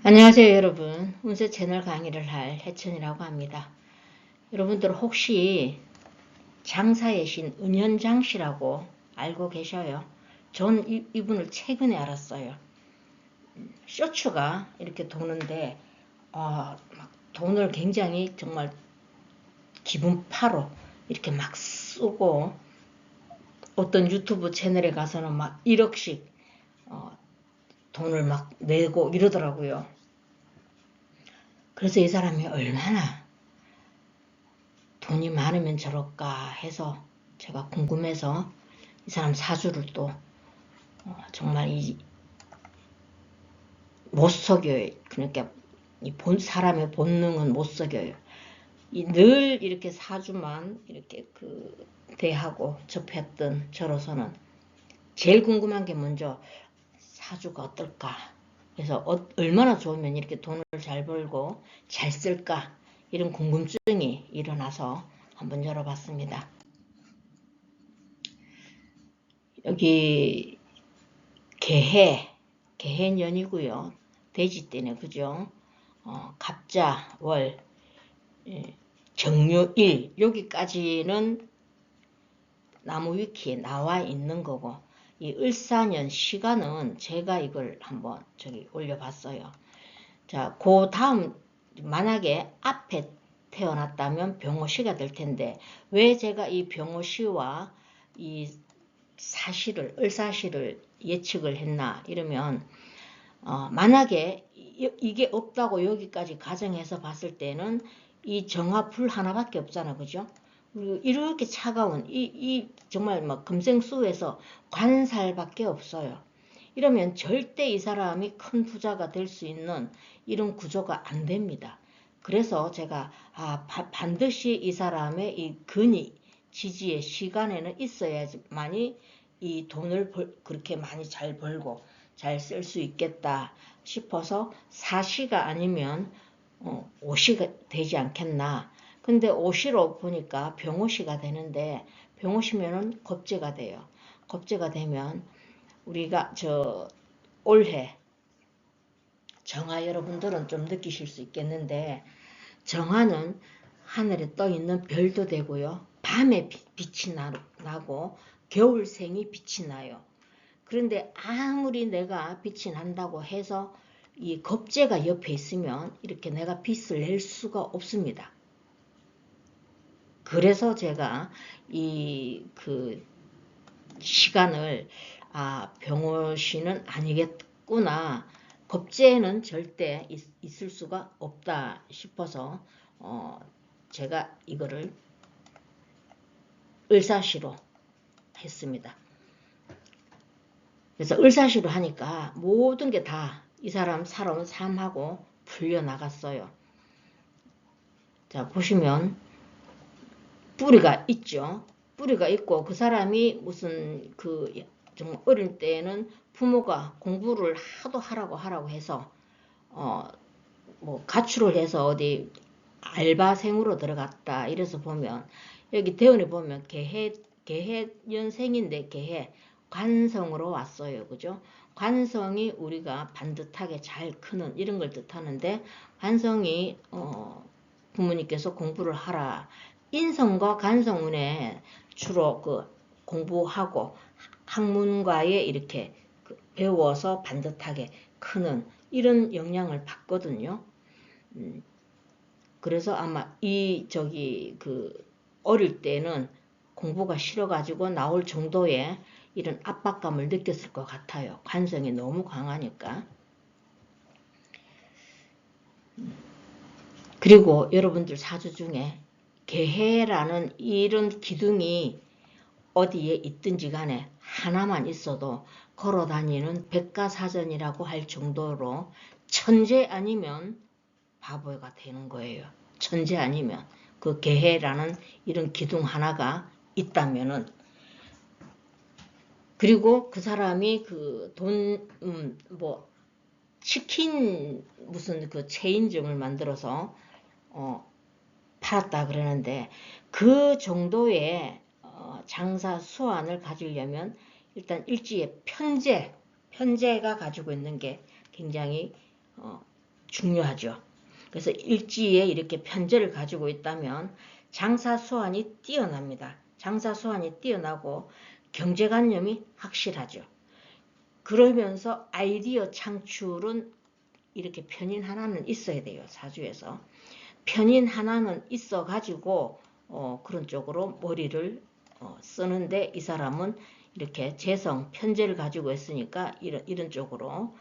안녕하세요 여러분. 운세 채널 강의를 할 해천이라고 합니다. 여러분들 혹시 장사의 신 은현장 씨라고 알고 계셔요? 전 이분을 최근에 알았어요. 쇼츠가 이렇게 도는데 막 돈을 굉장히 정말 기분파로 이렇게 막 쓰고, 어떤 유튜브 채널에 가서는 막 1억씩 돈을 막 내고 이러더라고요. 그래서 이 사람이 얼마나 돈이 많으면 저럴까 해서 제가 궁금해서 이 사람 사주를 또 정말 못 속여요. 그러니까 사람의 본능은 못 속여요. 늘 이렇게 사주만 이렇게 대하고 접했던 저로서는 제일 궁금한 게 먼저 사주가 어떨까. 그래서 얼마나 좋으면 이렇게 돈을 잘 벌고 잘 쓸까, 이런 궁금증이 일어나서 한번 열어봤습니다. 여기 개해년이고요. 돼지띠네, 그죠? 갑자, 월, 정묘일, 여기까지는 나무 위키에 나와 있는 거고, 이 을사년 시간은 제가 이걸 한번 올려봤어요. 자, 그 다음, 만약에 앞에 태어났다면 병호시가 될 텐데, 왜 제가 이 병호시와 이 을사시를 예측을 했나 이러면, 만약에 이게 없다고 여기까지 가정해서 봤을 때는 이 정화풀 하나밖에 없잖아, 그죠? 그리고 이렇게 차가운 정말 뭐 금생수에서 관살밖에 없어요. 이러면 절대 이 사람이 큰 부자가 될 수 있는 이런 구조가 안 됩니다. 그래서 제가 반드시 이 사람의 이 근이 지지의 시간에는 있어야만이 이 돈을 그렇게 많이 잘 벌고 잘 쓸 수 있겠다 싶어서 사시가 아니면 오시가 되지 않겠나. 근데 오시로 보니까 병오시가 되는데, 병오시면은 겁재가 돼요. 겁재가 되면 우리가 올해 정화, 여러분들은 좀 느끼실 수 있겠는데, 정화는 하늘에 떠 있는 별도 되고요. 밤에 빛이 나고 겨울생이 빛이 나요. 그런데 아무리 내가 빛이 난다고 해서 이 겁재가 옆에 있으면 이렇게 내가 빛을 낼 수가 없습니다. 그래서 제가 시간을 병호시는 아니겠구나, 겁재는 절대 있을 수가 없다 싶어서 제가 이거를 을사시로 했습니다. 그래서 을사시로 하니까 모든 게 다 이 사람 살아온 삶하고 풀려나갔어요. 자, 보시면 뿌리가 있죠. 뿌리가 있고, 그 사람이 무슨 좀 어릴 때는 부모가 공부를 하라고 해서 뭐 가출을 해서 어디 알바생으로 들어갔다 이래서 보면, 여기 대운에 보면 개해년생인데 개해 관성으로 왔어요, 그죠? 관성이 우리가 반듯하게 잘 크는 이런 걸 뜻하는데, 관성이 부모님께서 공부를 하라, 인성과 관성운에 주로 공부하고 학문과에 이렇게 배워서 반듯하게 크는 이런 영향을 받거든요. 그래서 아마 어릴 때는 공부가 싫어가지고 나올 정도의 이런 압박감을 느꼈을 것 같아요. 관성이 너무 강하니까. 그리고 여러분들 사주 중에 개해라는 이런 기둥이 어디에 있든지 간에 하나만 있어도 걸어다니는 백과사전이라고 할 정도로 천재 아니면 바보가 되는 거예요. 천재 아니면 그 개해라는 이런 기둥 하나가 있다면은. 그리고 그 사람이 치킨 무슨 체인점을 만들어서 팔았다 그러는데, 그 정도의 장사 수완을 가지려면 일단 일지의 편제가 가지고 있는 게 굉장히 중요하죠. 그래서 일지에 이렇게 편제를 가지고 있다면 장사수완이 뛰어납니다. 장사수완이 뛰어나고 경제관념이 확실하죠. 그러면서 아이디어 창출은 이렇게 편인 하나는 있어야 돼요. 사주에서. 편인 하나는 있어 가지고 그런 쪽으로 머리를 쓰는데 이 사람은 이렇게 재성, 편제를 가지고 있으니까 이런 쪽으로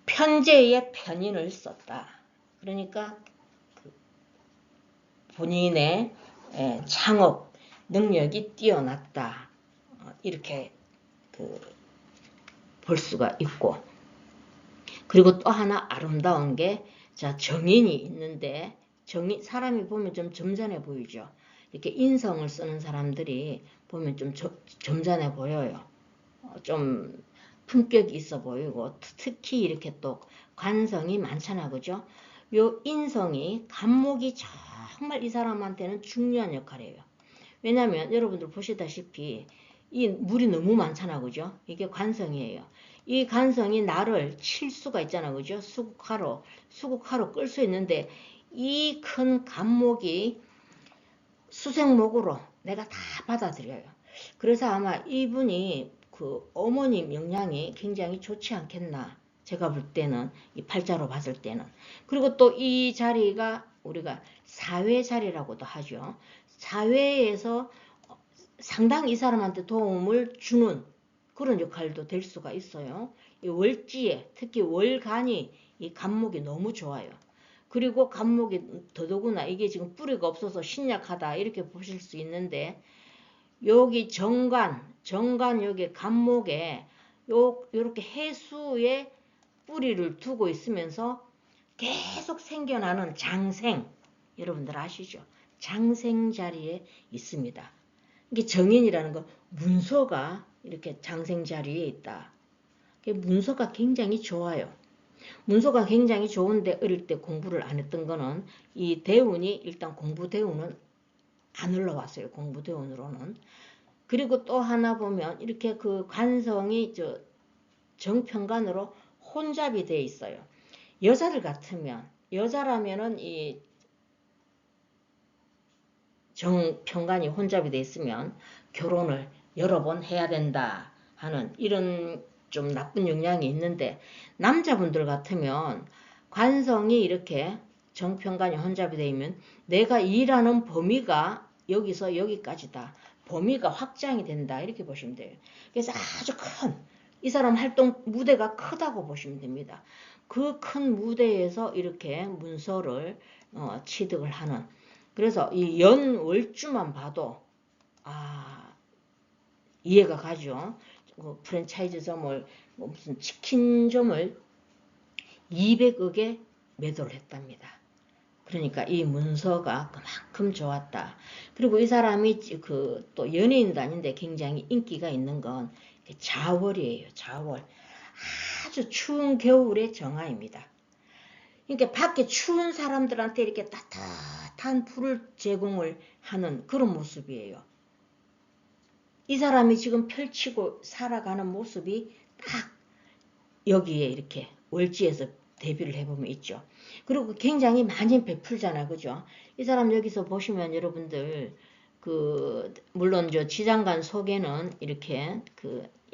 편제의 편인을 썼다. 그러니까 본인의 창업 능력이 뛰어났다. 이렇게 볼 수가 있고, 그리고 또 하나 아름다운 게, 자, 정인이 있는데, 사람이 보면 좀 점잖해 보이죠. 이렇게 인성을 쓰는 사람들이 보면 좀 점잖해 보여요. 좀 품격이 있어 보이고, 특히 이렇게 또 관성이 많잖아, 그죠? 요 인성이, 간목이 정말 이 사람한테는 중요한 역할이에요. 왜냐면 여러분들 보시다시피 이 물이 너무 많잖아, 그죠? 이게 관성이에요. 이 관성이 나를 칠 수가 있잖아, 그죠? 수국하로 끌 수 있는데 이 큰 간목이 수생목으로 내가 다 받아들여요. 그래서 아마 이분이 그 어머님 영향이 굉장히 좋지 않겠나. 제가 볼 때는 이 팔자로 봤을 때는. 그리고 또 이 자리가 우리가 사회 자리라고도 하죠. 사회에서 상당히 이 사람한테 도움을 주는 그런 역할도 될 수가 있어요. 이 월지에 특히 월간이 이 간목이 너무 좋아요. 그리고 간목이 더더구나 이게 지금 뿌리가 없어서 신약하다 이렇게 보실 수 있는데, 여기 정관 여기 간목에 요렇게 해수에 뿌리를 두고 있으면서 계속 생겨나는 장생, 여러분들 아시죠? 장생 자리에 있습니다. 이게 정인이라는 거, 문서가 이렇게 장생 자리에 있다. 문서가 굉장히 좋아요. 문서가 굉장히 좋은데 어릴 때 공부를 안 했던 거는 이 대운이 일단 공부 대운은 안 올라왔어요. 공부 대운으로는. 그리고 또 하나 보면 이렇게 그 관성이 정편관으로 혼잡이 돼 있어요. 여자라면은 이 정편관이 혼잡이 돼 있으면 결혼을 여러 번 해야 된다 하는 이런 좀 나쁜 영향이 있는데, 남자분들 같으면 관성이 이렇게 정편관이 혼잡이 되면 내가 일하는 범위가 여기서 여기까지다. 범위가 확장이 된다. 이렇게 보시면 돼요. 그래서 아주 이 사람 활동 무대가 크다고 보시면 됩니다. 그 큰 무대에서 이렇게 문서를 취득을 하는, 그래서 이 연월주만 봐도 이해가 가죠. 프랜차이즈점을 무슨 치킨점을 200억에 매도를 했답니다. 그러니까 이 문서가 그만큼 좋았다. 그리고 이 사람이 또 연예인도 아닌데 굉장히 인기가 있는 건 자월이에요. 자월. 아주 추운 겨울의 정화입니다. 그러니까 밖에 추운 사람들한테 이렇게 따뜻한 불을 제공을 하는 그런 모습이에요. 이 사람이 지금 펼치고 살아가는 모습이 딱 여기에 이렇게 월지에서 대비를 해보면 있죠. 그리고 굉장히 많이 베풀잖아, 그죠? 이 사람 여기서 보시면 여러분들 물론 지장간 속에는 이렇게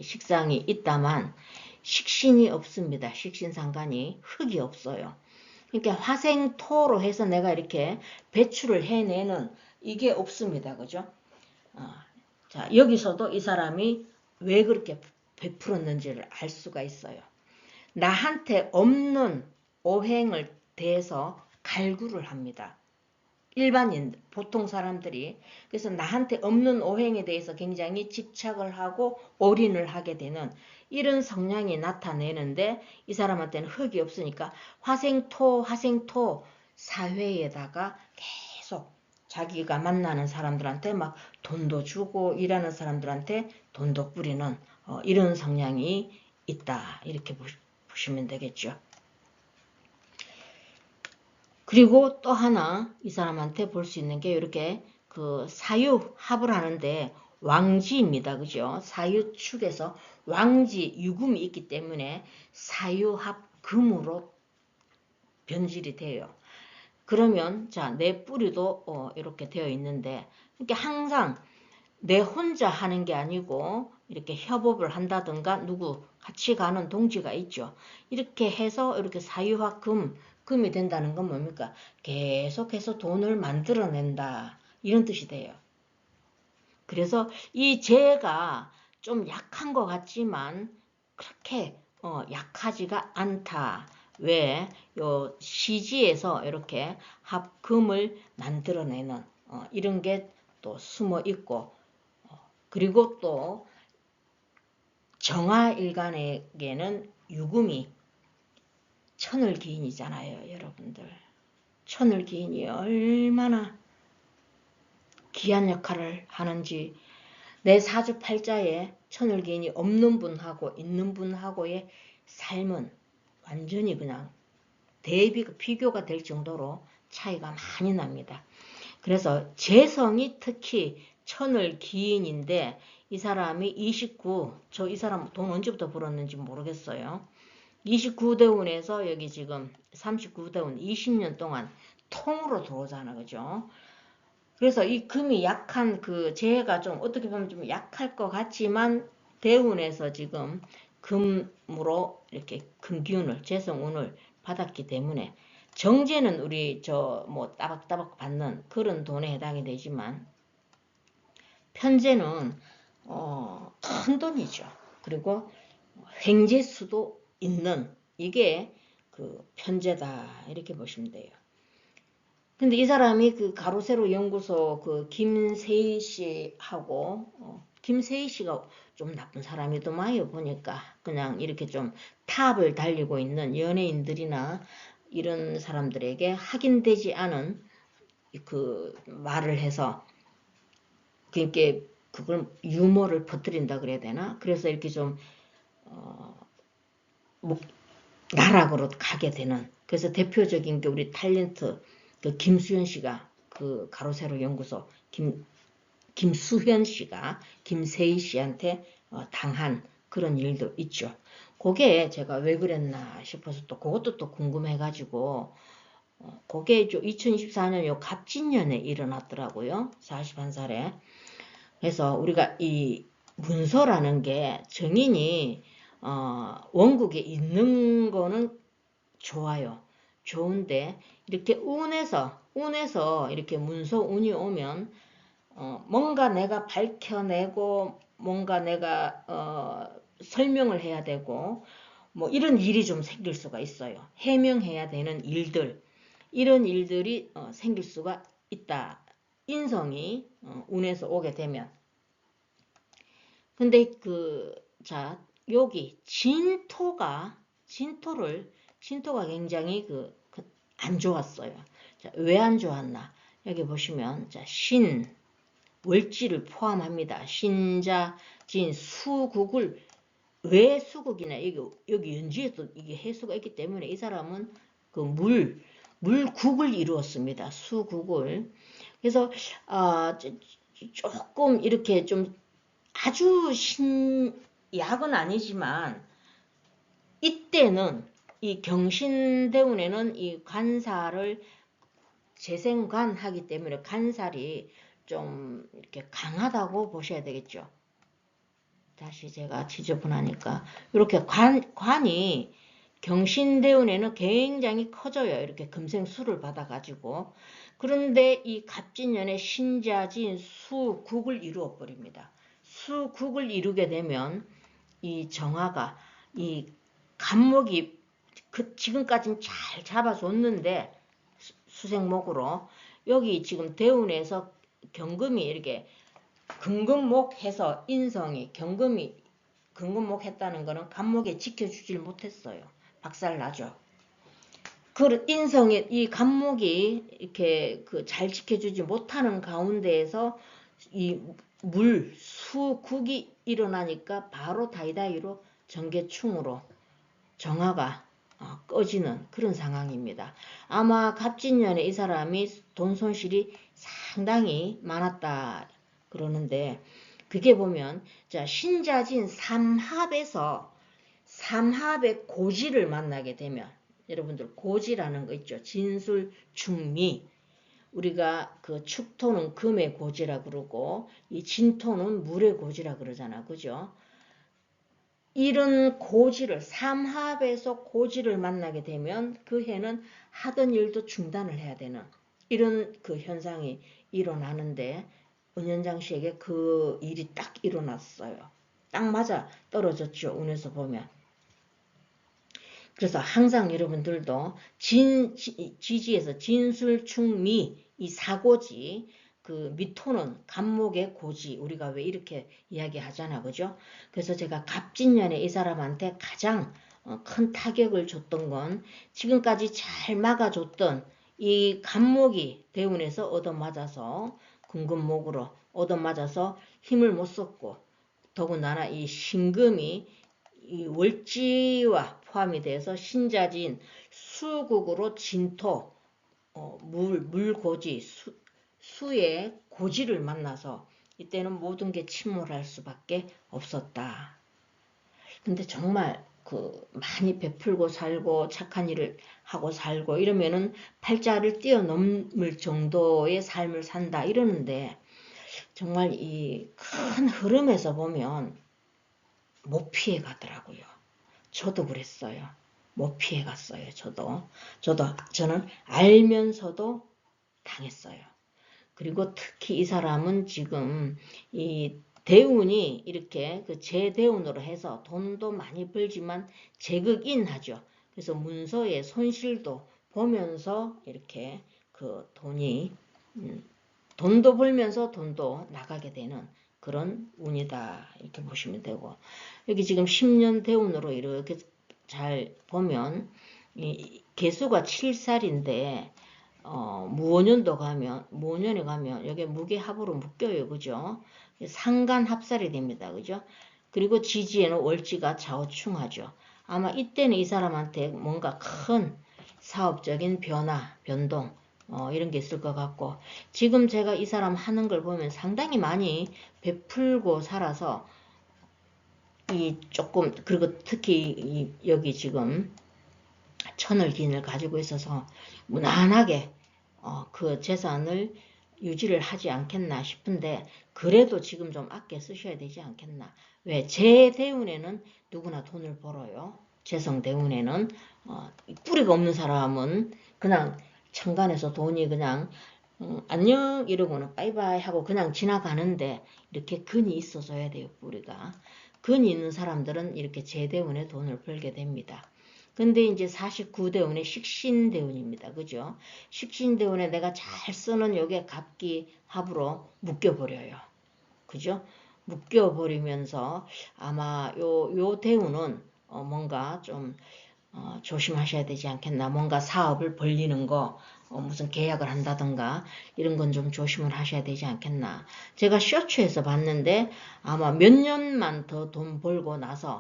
식상이 있다만 식신이 없습니다. 식신상간이 흙이 없어요. 그러니까 화생토로 해서 내가 이렇게 배출을 해내는 이게 없습니다. 그죠? 자, 여기서도 이 사람이 왜 그렇게 베풀었는지를 알 수가 있어요. 나한테 없는 오행을 대해서 갈구를 합니다. 일반인, 보통 사람들이. 그래서 나한테 없는 오행에 대해서 굉장히 집착을 하고 올인을 하게 되는 이런 성향이 나타내는데, 이 사람한테는 흙이 없으니까 화생토 사회에다가 계속 자기가 만나는 사람들한테 막 돈도 주고 일하는 사람들한테 돈도 뿌리는 이런 성향이 있다. 이렇게 보시면 되겠죠. 그리고 또 하나 이 사람한테 볼 수 있는 게 이렇게 사유합을 하는데 왕지입니다. 그죠? 사유축에서 왕지 유금이 있기 때문에 사유합 금으로 변질이 돼요. 그러면 자, 내 뿌리도 이렇게 되어 있는데 이렇게 항상 내 혼자 하는 게 아니고 이렇게 협업을 한다든가 누구 같이 가는 동지가 있죠. 이렇게 해서 이렇게 사유화금이 된다는 건 뭡니까? 계속해서 돈을 만들어낸다. 이런 뜻이 돼요. 그래서 이 재가 좀 약한 것 같지만 그렇게 약하지가 않다. 왜? 요 시지에서 이렇게 합금을 만들어내는 이런 게 또 숨어 있고, 그리고 또 정화일간에게는 유금이 천을기인이잖아요, 여러분들. 천을기인이 얼마나 귀한 역할을 하는지, 내 사주팔자에 천을기인이 없는 분하고 있는 분하고의 삶은 완전히 그냥 비교가 될 정도로 차이가 많이 납니다. 그래서 재성이 특히 천을기인인데 이 사람이 29, 저 이 사람 돈 언제부터 벌었는지 모르겠어요. 29대운에서 여기 지금 39대운 20년 동안 통으로 들어오잖아, 그죠? 그래서 이 금이 약한 그 재해가 좀 어떻게 보면 좀 약할 것 같지만 대운에서 지금 금으로 이렇게 금기운을, 재성운을 받았기 때문에 정제는 우리 저 뭐 따박따박 받는 그런 돈에 해당이 되지만 편제는 큰 돈이죠. 그리고 횡재수도 있는 이게 그 편제다 이렇게 보시면 돼요. 근데 이 사람이 그 가로세로 연구소 그 김세희 씨하고 김세희 씨가 좀 나쁜 사람이더만요. 보니까 그냥 이렇게 좀 탑을 달리고 있는 연예인들이나 이런 사람들에게 확인되지 않은 그 말을 해서 그렇게 그걸 유머를 퍼뜨린다 그래야 되나? 그래서 이렇게 좀 나락으로 가게 되는. 그래서 대표적인 게 우리 탤런트 그 김수현 씨가 그 가로세로 연구소 김수현 씨가 김세희 씨한테 당한 그런 일도 있죠. 그게 제가 왜 그랬나 싶어서 또 그것도 또 궁금해가지고 그게 2024년 요 갑진년에 일어났더라고요. 41살에. 그래서 우리가 이 문서라는 게 정인이 원국에 있는 거는 좋아요. 좋은데 이렇게 운에서 이렇게 문서 운이 오면 뭔가 내가 밝혀내고 뭔가 내가 설명을 해야 되고 뭐 이런 일이 좀 생길 수가 있어요. 해명해야 되는 일들, 이런 일들이 생길 수가 있다. 인성이 운에서 오게 되면. 근데 자, 여기 진토가 굉장히 안 좋았어요. 자, 왜 안 좋았나? 여기 보시면 자, 월지를 포함합니다. 신자, 진, 수국을 왜 수국이냐? 여기 연지에도 이게 해수가 있기 때문에 이 사람은 그 물국을 이루었습니다. 수국을. 그래서 조금 이렇게 좀 아주 약은 아니지만 이때는 이 경신대운에는 이 간살을 재생관하기 때문에 간살이 좀 이렇게 강하다고 보셔야 되겠죠. 다시 제가 지저분하니까 이렇게 관이 경신대운에는 굉장히 커져요. 이렇게 금생수를 받아가지고. 그런데 이 갑진년에 신자진 수국을 이루어 버립니다. 수국을 이루게 되면 이 정화가 이 간목이 지금까지는 잘 잡아줬는데 수생목으로 여기 지금 대운에서 경금이 이렇게 근금목해서 인성이 근금목했다는 거는 간목에 지켜주질 못했어요. 박살나죠. 그 인성이 이 간목이 이렇게 잘 지켜주지 못하는 가운데에서 이 수국이 일어나니까 바로 다이다이로 전개충으로 정화가 꺼지는 그런 상황입니다. 아마 갑진년에 이 사람이 돈 손실이 상당히 많았다 그러는데 그게 보면 자 신자진 삼합의 고지를 만나게 되면 여러분들 고지라는 거 있죠. 진술충미. 우리가 그 축토는 금의 고지라 그러고 이 진토는 물의 고지라 그러잖아. 그죠? 이런 고지를 삼합에서 고지를 만나게 되면 그 해는 하던 일도 중단을 해야 되는 이런 그 현상이 일어나는데 은연장 씨에게 그 일이 딱 일어났어요. 딱 맞아 떨어졌죠. 운에서 보면. 그래서 항상 여러분들도 지지에서 진술충미 이 사고지 그 미토는 간목의 고지 우리가 왜 이렇게 이야기하잖아 그죠? 그래서 제가 갑진년에 이 사람한테 가장 큰 타격을 줬던 건 지금까지 잘 막아줬던 이 간목이 대운에서 얻어맞아서 금금목으로 얻어맞아서 힘을 못 썼고 더군다나 이 신금이 이 월지와 포함이 돼서 신자진 수국으로 진토 물고지 수의 고지를 만나서 이때는 모든 게 침몰할 수밖에 없었다. 근데 정말 그 많이 베풀고 살고 착한 일을 하고 살고 이러면은 팔자를 뛰어넘을 정도의 삶을 산다 이러는데 정말 이 큰 흐름에서 보면 못 피해 가더라고요. 저도 그랬어요. 못 피해 갔어요. 저는 알면서도 당했어요. 그리고 특히 이 사람은 지금 이 대운이 이렇게 그 재대운으로 해서 돈도 많이 벌지만 재극인하죠. 그래서 문서의 손실도 보면서 이렇게 그 돈도 벌면서 돈도 나가게 되는 그런 운이다 이렇게 보시면 되고 여기 지금 10년 대운으로 이렇게 잘 보면 이 개수가 7살인데 무오년에 가면 여기 무게합으로 묶여요. 그죠? 상간합살이 됩니다. 그죠? 그리고 지지에는 월지가 좌우충하죠. 아마 이때는 이 사람한테 뭔가 큰 사업적인 변화, 변동 이런 게 있을 것 같고 지금 제가 이 사람 하는 걸 보면 상당히 많이 베풀고 살아서 이 조금 그리고 특히 여기 지금 천을긴을 가지고 있어서 무난하게 그 재산을 유지를 하지 않겠나 싶은데 그래도 지금 좀 아껴 쓰셔야 되지 않겠나. 왜? 제 대운에는 누구나 돈을 벌어요. 재성 대운에는 뿌리가 없는 사람은 그냥 천간에서 돈이 그냥 안녕 이러고는 빠이빠이 하고 그냥 지나가는데 이렇게 근이 있어줘야 돼요. 뿌리가. 근이 있는 사람들은 이렇게 제대운에 돈을 벌게 됩니다. 근데 이제 49대운의 식신대운입니다. 그죠? 식신대운에 내가 잘 쓰는 요게 갑기합으로 묶여버려요. 그죠? 묶여버리면서 아마 요 대운은 뭔가 좀 조심하셔야 되지 않겠나. 뭔가 사업을 벌리는 거 무슨 계약을 한다든가 이런 건 좀 조심을 하셔야 되지 않겠나. 제가 쇼츠에서 봤는데 아마 몇 년만 더 돈 벌고 나서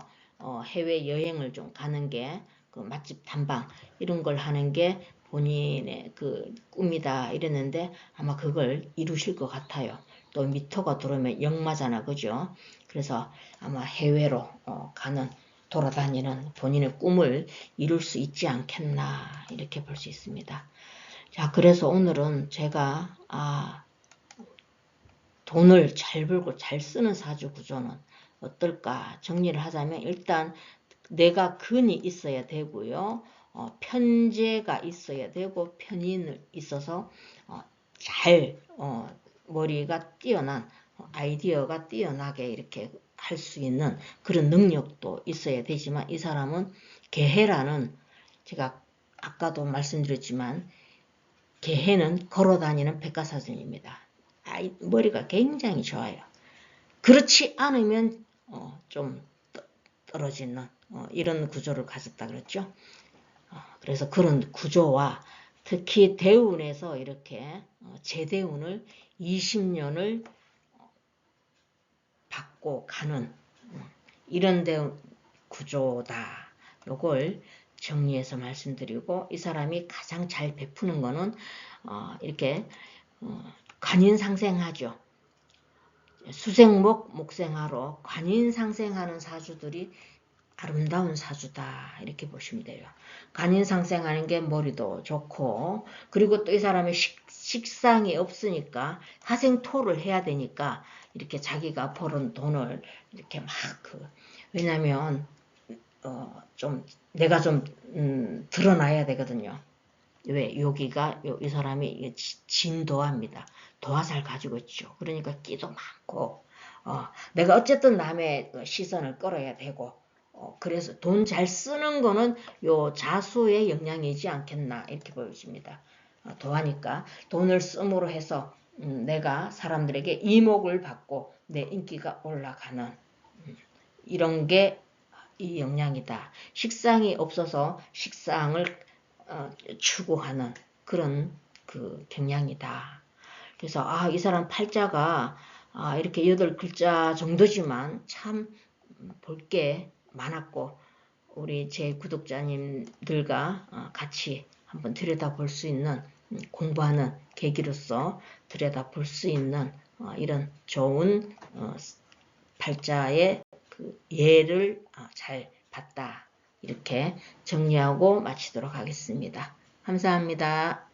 해외 여행을 좀 가는 게 그 맛집 탐방 이런 걸 하는 게 본인의 그 꿈이다 이랬는데 아마 그걸 이루실 것 같아요. 또 미토가 들어오면 역마잖아. 그죠? 그래서 아마 해외로 가는 돌아다니는 본인의 꿈을 이룰 수 있지 않겠나 이렇게 볼 수 있습니다. 자, 그래서 오늘은 제가 돈을 잘 벌고 잘 쓰는 사주 구조는 어떨까 정리를 하자면 일단 내가 근이 있어야 되고요. 편재가 있어야 되고 편인을 있어서 잘 머리가 뛰어난 아이디어가 뛰어나게 이렇게 할 수 있는 그런 능력도 있어야 되지만 이 사람은 개해라는 제가 아까도 말씀드렸지만 개해는 걸어다니는 백과사전입니다. 머리가 굉장히 좋아요. 그렇지 않으면 좀 떨어지는 이런 구조를 가졌다 그랬죠. 그래서 그런 구조와 특히 대운에서 이렇게 재대운을 20년을 받고 가는 이런 대운 구조다. 요걸 정리해서 말씀드리고 이 사람이 가장 잘 베푸는 거는 이렇게 관인상생하죠. 수생목 목생하로 관인상생하는 사주들이 아름다운 사주다 이렇게 보시면 돼요. 간인상생하는 게 머리도 좋고 그리고 또 이 사람이 식상이 없으니까 화생토를 해야 되니까 이렇게 자기가 벌은 돈을 이렇게 막 왜냐면 좀 내가 좀 드러나야 되거든요. 왜? 여기가 이 사람이 진도화입니다. 도화살 가지고 있죠. 그러니까 끼도 많고 내가 어쨌든 남의 시선을 끌어야 되고 그래서 돈 잘 쓰는 거는 요 자수의 영향이지 않겠나 이렇게 보여집니다. 도하니까 돈을 씀으로 해서 내가 사람들에게 이목을 받고 내 인기가 올라가는 이런 게 이 영향이다. 식상이 없어서 식상을 추구하는 그런 그 경향이다. 그래서 이 사람 팔자가 이렇게 8글자 정도지만 참 볼 게 많았고 우리 제 구독자님들과 같이 한번 들여다볼 수 있는 공부하는 계기로서 들여다볼 수 있는 이런 좋은 팔자의 그 예를 잘 봤다. 이렇게 정리하고 마치도록 하겠습니다. 감사합니다.